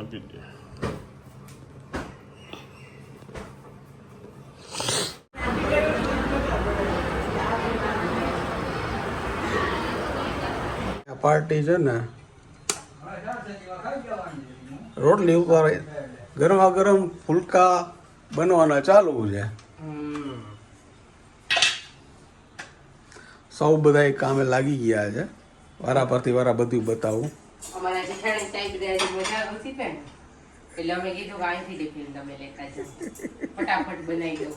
આપી દે. પાર્ટી છે ને રોટલી ઉપર ગરમા ગરમ ફુલકા બનવાના ચાલુ છે. સૌ બધા કામે લાગી ગયા છે. વારા પરથી વારા બધું બતાવું. અમારા જેઠાણી સાહેબ આજે મજા આવતી છે ને એટલે અમે કીધું કે અહીંથી ટિફિન તમે લેતા જાઓ, ફટાફટ બનાવી દો.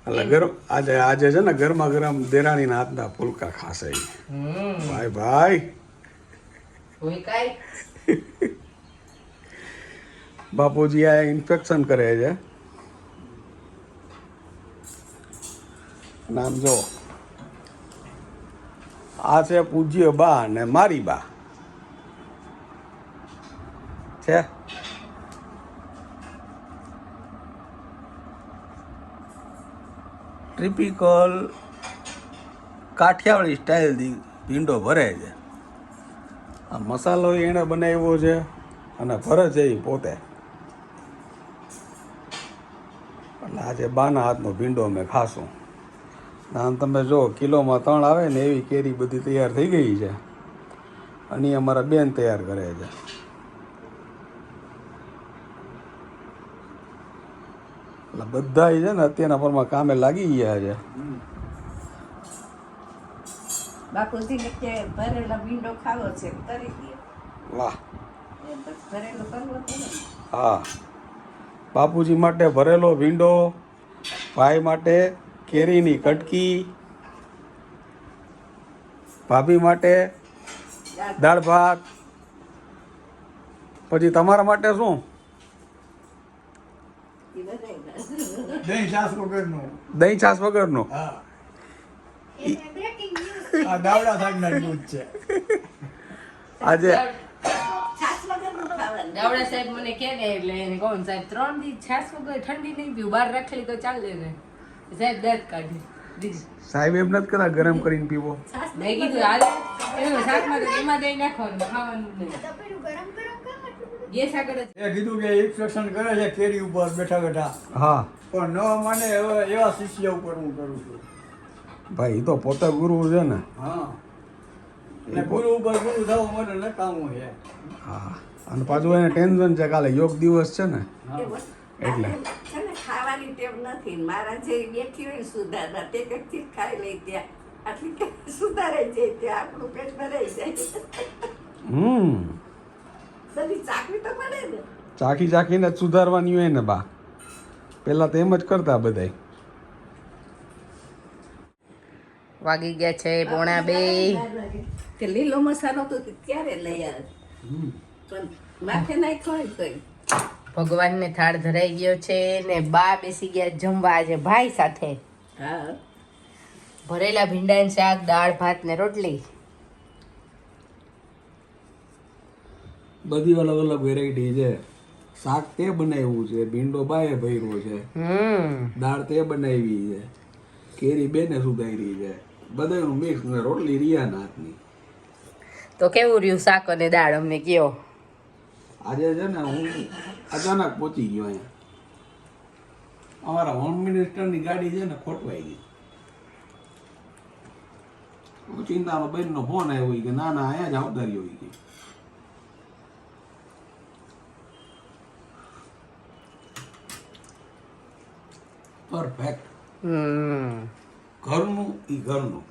એટલે ગરમ આજે છે ને ગરમા ગરમ દેરાણીના હાથના ફુલકા ખાશે. ભાઈ ભાઈ હોય કાઈ બાપુજી આ ઇન્ફેક્શન કરે છે. નામ જો આ છે પૂજ્ય બા ને મારી બા છે. ટિપિકલ કાઠિયાવાડી સ્ટાઇલથી ભીંડો ભરે છે. આ મસાલો એણે બનાવ્યો છે અને ભરે છે એ પોતે. એટલે આજે બાના હાથનો ભીંડો અમે ખાશું. આમ તમે જો કિલોમાં 3 આવે ને એવી કેરી બધી તૈયાર થઈ ગઈ છે. અને અમારા બેન તૈયાર કરે છે. એટલે બધા છે ને અત્યારના પરમાં કામે લાગી ગયા છે. બાપુજીને કે ભરેલા ભીંડો ખાવો છે કરી દે. વાહ. ભરેલો કરવો પડે. હા, બાપુજી માટે ભરેલો ભીંડો, ભાઈ માટે કેરીની કટકી, ભાભી માટે દાળ ભાત, પછી તમારા માટે શું? દહીં છાશ વગરનું. દહીં છાશ વગરનું. હા, આ દાવડા શાકના દૂધ છે. આજે છાશ વગરનું ખાવાનું. દાવડા સાહેબ મને કહે ને એટલે એને કહું સાહેબ 3 દી છાશ વગર ઠંડી નહીં પીવું, બહાર રાખેલી તો ચાલે ને. સાહેબ દાંત કાઢી દીધી. સાહેબ એમ નથી કરતા ગરમ કરીને પીવો. મેં કીધું હાલે એમાં શાકમાં તો એમાં દહીં નાખવાનું, ખાવાનું નહીં. ગેસ આગળ જ એ કીધું કે ઇન્ફેક્શન કરે છે કેરી ઉપર બેઠા બેઠા, હા પણ ન માને હવે એવા શિષ્ય ઉપર હું કરું છું. ભાઈ એ તો પોતે ગુરુ છે ને. હા, એટલે ગુરુ ઉપર ગુરુ થવું મને નકામું છે. હા, અને પાછું એને ટેન્શન છે કાલે યોગ દિવસ છે ને એટલે. છે ને ખાવાની ટેવ નથી. મારા જે બેઠી હોય સુધારતા તે કંઈકથી ખાઈ લઈ ત્યાં આટલી કે સુધારાઈ જાય ત્યાં આપણું પેટ ભરાઈ જાય. બધી ચાકવી તો પડે ને. ચાખી ચાખીને જ સુધારવાની હોય ને બા. પેલા તો એમ જ કરતા બધાય. વાગી ગયા છે 1:45. કે લીલો મસાલો તો ક્યારે લઈ આવે પણ માથે નાખ્યો હોય તોય. ભગવાનને થાળ ધરાઈ ગયો છે ને બા બેસી ગયા જમવા આજે ભાઈ સાથે. હા, ભરેલા ભીંડાનું શાક, દાળ ભાત ને રોટલી. બધી અલગ અલગ વેરાયટી છે. શાક તે બનાવ્યું છે, ભીંડો બાએ ભર્યો છે, દાળ તે બનાવી છે, કેરી બેને સુધારી છે, બધાનું મિક્સ ને રોટલી રિયાના હાથની. તો કેવું રહ્યું શાક અને દાળ અમને કયો. આજે છે ને હું અચાનક પહોંચી ગયો અહીંયા. અમારા હોમ મિનિસ્ટરની ગાડી છે ને ખોટવાઈ ગઈ. ચિંતાનો બેનનો ફોન આવ્યો કે ના ના અહીંયા જ આવતા રહ્યો કે. પરફેક્ટ. ઘરનું ઈ ઘરનું.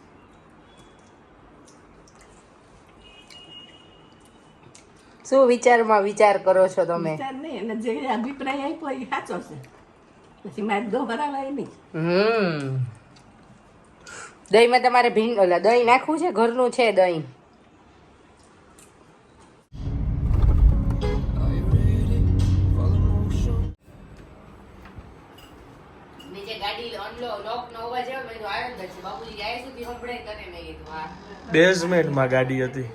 શું વિચારમાં વિચાર કરો છો તમે? વિચાર નહીં અને જે અભિપ્રાય આપ્યો એ સાચો છે. પછી મારે દોહરાવાય નહીં. દહીંમાં તમારે દહીં નાખવું છે? ઘરનું છે દહીં? બેઝમેન્ટમાં ગાડી હતી.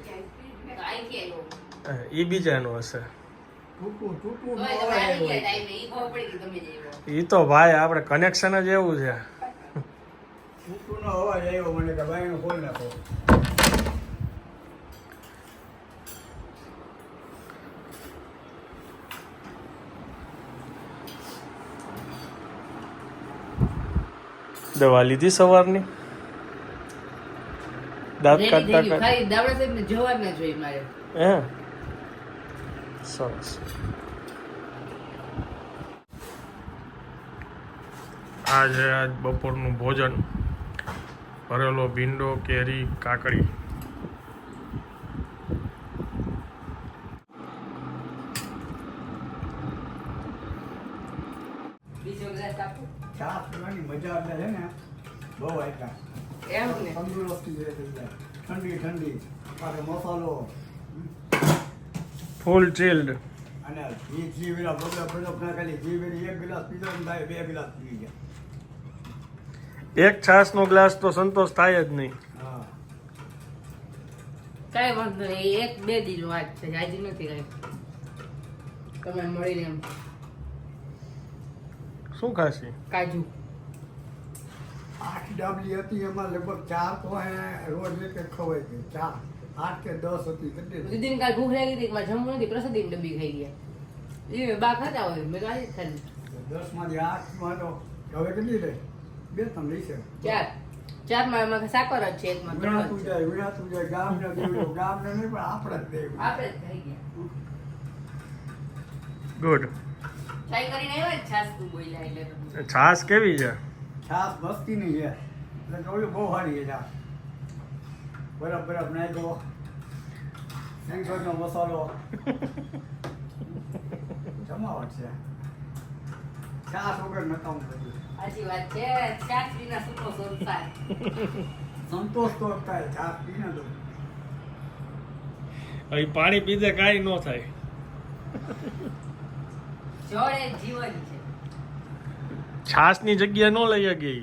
ઈ બીજાનું હશે. ઈ તો ભાઈ આપણે કનેક્શન જ એવું છે. કૂકુનો અવાજ આવ્યો મને કે ભાઈનો ફોન નાખો. દવા લીધી સવારની દાંત રેડી કાઢતા થઈ ગયું. ખાલી દાવડા સાહેબને જોવા જ ના જોઈએ મારે. હે સરસ. આજે આજ બપોરનું ભોજન ભરેલો ભીંડો, કેરી, કાકડી. બીજો ગ્લાસ આપો. ચા પીવાની મજા એટલે છે ને બહુ આયકા એમ ને. તંદુરસ્તી રહે થઈ જાય. ઠંડી ઠંડી પાછો મસાલો ફૂલ ચિલ્ડ. અને ઘી વેલા બગડા ના ખાલી ઘી વેલી 1 ગ્લાસ પીધો ને ભાઈ 2 ગ્લાસ પી ગયા. એક છાસનો ગ્લાસ તો સંતોષ થાય જ નહીં. હા કાંઈ વાંધો નહીં. એક બે દીનો વાત છે. આજે નથી કાંઈ. તમે મળીને એમ શું ખાશી? કાજુ. 8 ડાબલી હતી એમાં લગભગ 4 તો હે રોજ એક એક ખવાય ગઈ. 4 8 કે 10 હતી કેટલી દીદીને કાલ ભૂખ લાગી હતી. મારે જમવું નથી. પ્રસાદીની ડબ્બી ખાઈ ગયા. એ બા ખાતા હોય. મેં તો આજે જ ખાધી. 10 માંથી 8 માં તો હવે કેટલી રહી 2 3 રહી છે. ચારમાં એમાં સાકર જ છે. એકમાં ત્રણ જ છે. વિણાતું જાય ગામને દેવડો ગામને નહીં પણ આપણે જ દેવું. આપણે જ ખાઈ ગયા. ગુડ. ચાય કરીને આવ્યા ને છાસ તું બોલ્યા એટલે છાસ કેવી છે? છાસ મસ્તીની છે એટલે જોયું બહુ સારી છે છાસ. બરફ નાખ્યો સેંગસોનો મસાલો જમાવટ છે. છાસ વગર નકામ બધું. સાચી વાત છે. છાસ વિના સૂકો સંસાર. સંતોષ તો થાય છાસ પીને તો અહીં પાણી પીધે કાંઈ ન થાય. જળ એ જીવન છે. છાસની જગ્યા ન લઈ ગઈ.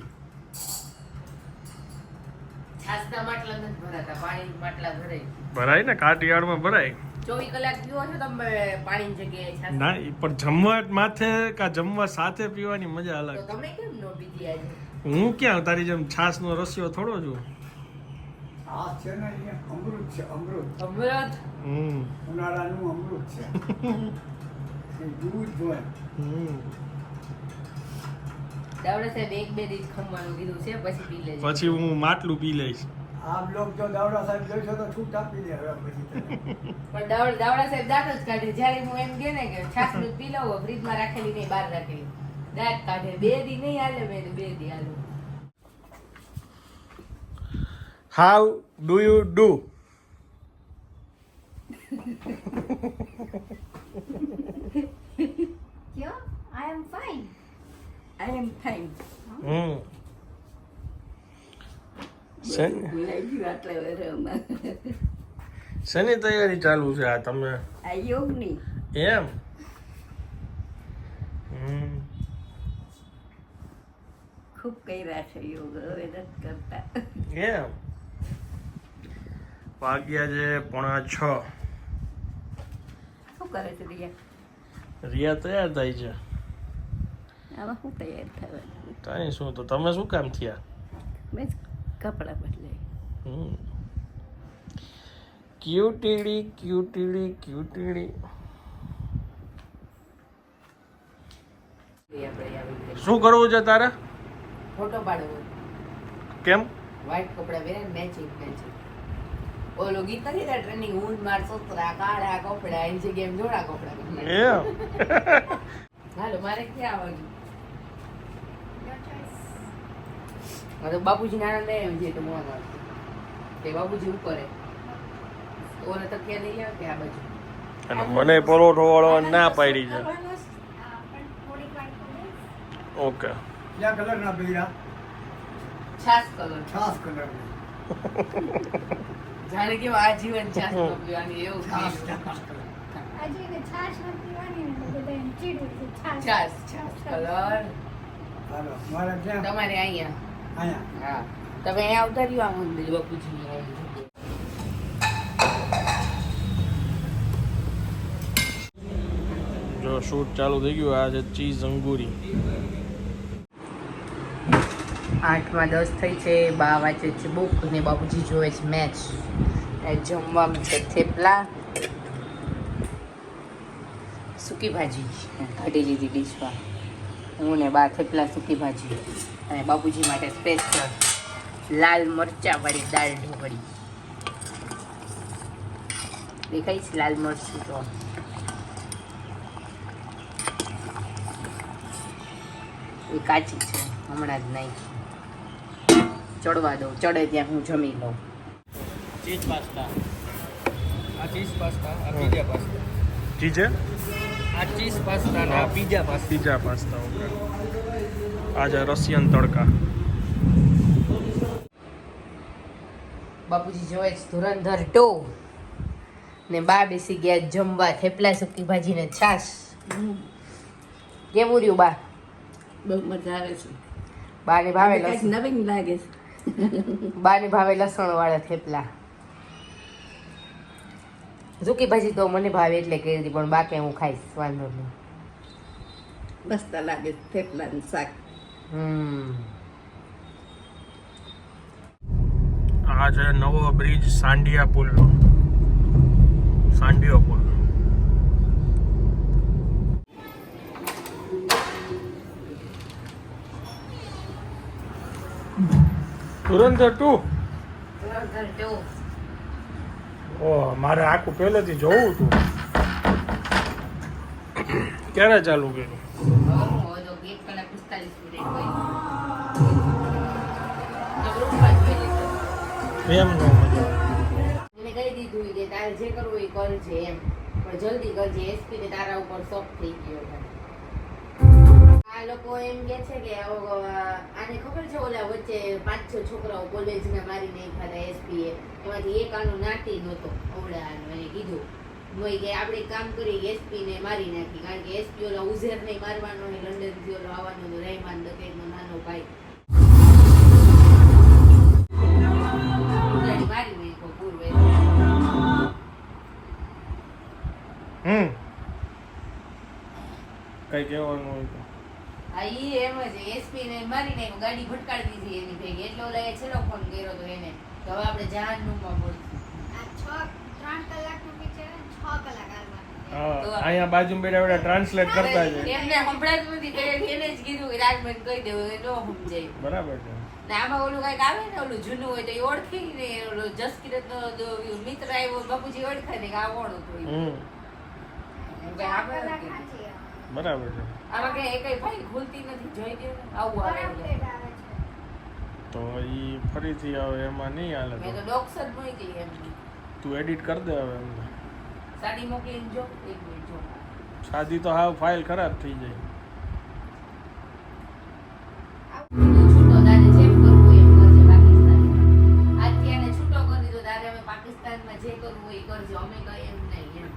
છાસના માટલા નથી ભરાતા. પાણીના માટલા ભરાય. ભરાય ને કાઠિયાવાડમાં ભરાય. 24 કલાક પીવો છો તમે પાણીની જગ્યાએ છાસ? ના પણ જમવા માથે કા જમવા સાથે પીવાની મજા તો અલગ. તમે કેમ ન પીધી આજે? હું ક્યાં તારી જેમ છાસનો રસિયો થોડો છું. છાસ છે ને અહીંયા અમૃત છે અમૃત. અમૃત. ઉનાળાનું અમૃત છે. એ દૂધ હોય દાવડા સાહેબ એક બે દિવસ ખમવાનું કીધું છે. પછી પી લેજો. પછી હું માટલું પી લઈશ. આમ લોક જો દાવડા સાહેબ જોઈશો તો છૂટ આપી દે હવે પછી તને. પણ દાવડા સાહેબ દાંત જ કાઢે. જ્યારે હું એમ કે ને કે છાસ નું પી લઉં ફ્રીજમાં રાખેલી નહીં બહાર રાખેલી દાંત કાઢે. 2 દી નહીં હાલે. મેં 2 દી હાલું. How do you do? Yeah, I am fine. I am fine. ભૂલાઈ ગયું આટલા વર્ષમાં. શેની તૈયારી ચાલુ છે આ તમે? આ યોગની એમ? ખૂબ કર્યા છે યોગ. હવે નથી કરતા. એમ? વાગ્યા છે 5:45. શું કરે છે રિયા? રિયા તૈયાર થાય છે. આમાં શું તૈયાર થવાનું? કાંઈ શું તો તમે શું કામ થયા? મેં કપડાં બદલાય. ક્યુટીડી ક્યુટીડી ક્યુટીડી. શું કરવું છે તારે? ફોટો પાડવો. કેમ? વ્હાઈટ કપડા પહેરે મેચિંગ મેચિંગ. ઓલો ગીત નથી ત્યાં ટ્રેનિંગ ઊંડ માર સસરા કાળા કપડા એની જગ્યાએ એમ જોડા કપડા પહેરે. એમ? હાલો મારે ક્યાં આવવાનું? Your choice. તો બાપુજી નાના લઈ આવી છે તો મોં આવશે. તે બાપુજી ઉપર હે. ઓને તકિયા લઈ આવે કે આ બાજુ? અને મને પરોઠો વાળો ના પાડી છે. પણ થોડીક વાર કરીશ. ઓકે. ક્યાં કલરના પીળા? છાસ કલર. છાસ કલર. જાણે કે આજીવન છાસ નો પીવાની એવું છાસ feel. છાસ કલર. આજે એને છાશ નથી પીવાની ને તો બધા એમ ચીડવે છે. છાસ છાસ કલર. હાલો મારે ક્યાં? તમારે અહીંયા. અહીંયા. હા તમે અહીંયા આવતા રહ્યો આમ મંદિર બાપુજી આવી. જો શૂટ ચાલુ થઈ ગયું. આ છે ચીઝ અંગૂરી. 8:10 થઈ છે. બા વાંચે છે બુક ને બાપુજી જોવે છે મેચ. જમવામાં છે થેપલા, સૂકી ભાજી કાઢી લીધી ડીશમાં, હું ને બા થેપલા સૂકી ભાજી અને બાપુજી માટે સ્પેશિયલ લાલ મરચા વાળી દાળ ઢોકળી. દેખાય છે લાલ મરચું તો એ કાચી છે, હમણાં જ નાખી. ચડવા દઉં, ચડે ત્યાં હું જમી લઉં. Cheese pasta. આ ચીઝ પાસ્તા, આ પીઝા પાસ્તા. ચીજે આ ચીઝ પાસ્તા અને આ pizza pasta. Pizza pasta. Okay. આજે રશિયન તડકા. બાપુજી જોવે છે ધુરંધર 2 ને બા બેસી ગયા જમવા. થેપલા સૂકી ભાજી ને છાશ. કેવું રહ્યું બા? બહુ મજા આવે છે. બાને ભાવે કંઈક લસણ, નવીન લાગે છે. બાને ભાવે લસણ વાળા થેપલા. સૂકી ભાજી તો મને ભાવે એટલે કરી હતી, પણ બા કે હું ખાઈશ, વાંધો નહીં. મસ્ત લાગે છે થેપલાનું શાક. આ છે નવો બ્રિજ સાંડિયા પુલનો. સાંડિયો પુલ. ધુરંધર 2. ધુરંધર 2 ઓહ, મારે આખું પહેલેથી જોવું હતું. ક્યારે ચાલુ કર્યું? હવે તો 1 કલાક 45 મિનિટ હોય. તો ગ્રુપમાં જોઈ લીધું. એમ નો મજા. એને કહી દીધું કે તારે જે કરવું એ કરજે એમ, પણ જલ્દી કરજે. એસપી ને તારા ઉપર શોખ થઈ ગયો છે. આ લોકો એમ કે છે કે આને ખબર છે ઓલા વચ્ચે 5-6 છોકરાઓ કોલેજના મારી નાખ્યા હતા એસપી એમાંથી એક આનો નાટી નહોતો ઓવડાનો. એને કીધું મોય કે આપણે એક કામ કરી એસપી ને મારી નાખી, કારણ કે એસપી ઓલા ઉઝેર ને મારવાનો ને લંડન થી ઓલો આવવાનો હતો રહેમાન દકેતનો નાનો ભાઈ. ઉડાડી મારી નાખ્યો પૂર્વે. કઈ કહેવાનું હોય તો હા ઈ એમ જ એસપી ને મારી નાખ્યો, ગાડી ભટકાડી દીધી એની ભેગી. એટલે ઓલા એ છેલ્લો ફોન કર્યો તો એને કે હવે આપણે જહાન્નુમમાં બોલશું. આ 3 કલાકનું પિક્ચર 6 કલાક હાલવાનું. હા, અહીંયા બાજુ બેઠા ટ્રાન્સલેટ કરતા છે. એમને સંભળાતું નથી, એટલે એને જ કીધું કે રાજમન કહી દેવું, એ નો સમજાય. બરાબર છે. ને આમાં ઓલું કઈક આવે ને, ઓલું જૂનું હોય તો એ ઓળખી ને, ઓલો જસકિરત નો મિત્ર આવ્યો બાપુજી ઓળખાય ને કે આ કોણ હતું ઈ. એમ કે આપણે 3 કલાક નથી. હાચી આવે. બરાબર છે. આમાં કઈ એકય ફાઇલ ખુલતી નથી, જોઈ દે ને આવું આવે બરાબર એટલે. update આવે છે. તો ઈ ફરીથી આવે એમાં નહીં હાલે. મેં તો ડોક્સ જ મોકલી એમ. તું એડિટ કરી દે હવે એમને. સાડી મોકલીને જો, 1 મિનિટ જો. સાદી તો હાવ ફાઇલ ખરાબ થઈ જાય. છૂટો તારે જેમ કરવું હોય એમ કરજે પાકિસ્તાનમાં. આજથી એને છૂટો કરી દીધો, તારે હવે પાકિસ્તાનમાં જે કરવું હોય એ કરજો, અમે કઈ એમ નહીં એમ.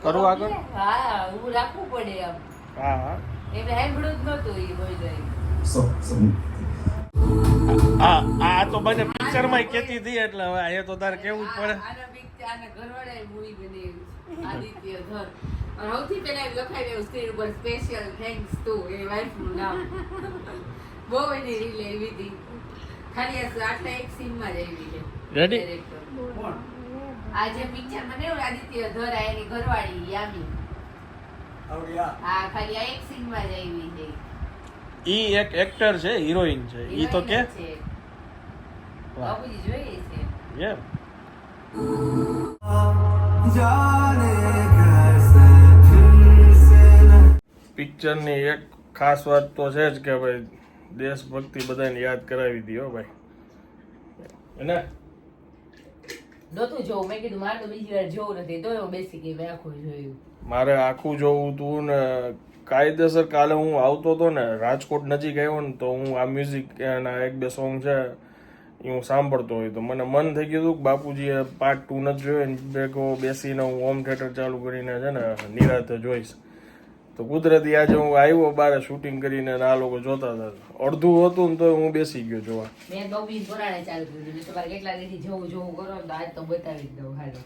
કરું આગળ? હા, હું રાખવું પડે એમ. હા હા. એટલે હેન્ડળું જ નહોતું ઈ હોય જાય. આ તો મને પિક્ચરમાં કહેતી હતી એટલે હવે અહીંયા તો તારે કેવું જ પડે. આના પિક્ચર આના ઘરવાળાએ મૂવી બનાવી આદિત્ય ધર. અને સૌથી પહેલા એમ લખાઈ દેવું સ્ક્રીન ઉપર સ્પેશિયલ થેન્ક્સ ટુ એ વાઇફનું નામ. બહુ એની રીલ એવી હતી. ખાલી આટલા એક સીનમાં જ આવી છે. Ready? કોણ? આ જે પિક્ચર બનાવ્યું આદિત્ય ધર આ એની ઘરવાળી યામી. આવડી આ. હા, ખાલી આ એક સીનમાં જ આવી છે. ઈ એક એક્ટર છે, હિરોઈન છે. ઈ તો કે Heroine જ છે. બાપુજી જોઈએ છે. યે પિક્ચરની એક ખાસ વાત તો છે જ કે ભાઈ દેશભક્તિ બધાને યાદ કરાવી દી હો ભાઈ. એને નહોતું જોવું, મેં કીધું મારે તો બીજી વાર જોવું નથી, તો હું બેસી ગઈ, મેં આખું જોયું. મારે આખું જોવું તું ને કાયદેસર. કાલે હું આવતો હતો ને રાજકોટ નજીક આવ્યો ને તો હું આ મ્યુઝિક એના 1-2 સોંગ છે એ હું સાંભળતો હોય તો મને મન થઈ ગયું હતું કે બાપુજીએ પાર્ટ 2 નથી જોયો ને ભેગો બેસીને હું હોમ થિયેટર ચાલુ કરીને છે ને નિરાતે જોઈશ. તો કુદરતી આજે હું આવ્યો બારે શૂટિંગ કરીને આ લોકો જોતા હતા. અડધું હતું ને તો હું બેસી ગયો જોવા. મેં બહુ પુરાણે ચાલુ કર્યું, મેં તમારે કેટલા દીથી જોવું જોવું કરો ને તો આજ તો બતાવી જ દઉં. હાલો,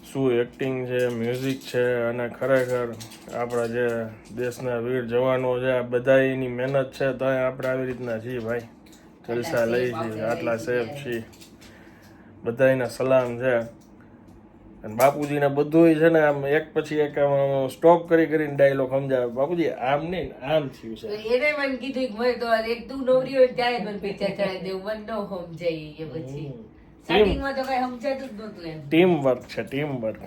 શું એક્ટિંગ છે, મ્યુઝિક છે અને ખરેખર આપણા જે દેશના વીર જવાનો છે આ બધા એની મહેનત છે તો આપણે આવી રીતના છીએ ભાઈ, જલસા લઈ છીએ, આટલા સેફ છીએ. બધા એના સલામ છે. અને બાપુજીને બધું છે ને આમ એક પછી એક સ્ટોપ કરીને ડાયલોગ સમજાવે બાપુજી આમ નહીં આમ થયું તો છે. એને મને કીધું કે મને તો એક તું નવરી હોય ત્યારે મને પિક્ચર ચડાવી દેવું મને ન સમજાય એ પછી સ્ટાર્ટિંગમાં તો કઈ સમજાતું જ નહોતું એમ ટીમ વર્ક છે ટીમ વર્ક.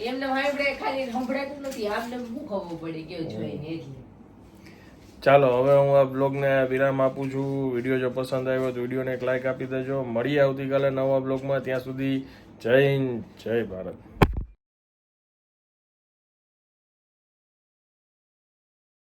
એમને આપણે ખાલી સંભળાતું નથી આમને શું ખબર પડે કેવું જોઈને એટલે ચાલો હવે હું આ બ્લોગને વિરામ આપું છું. વિડીયો જો પસંદ આવ્યો તો વિડીયોને એક લાઈક આપી દેજો. મળીએ આવતીકાલે નવા બ્લોગમાં. ત્યાં સુધી જય હિન્દ જય ભારત.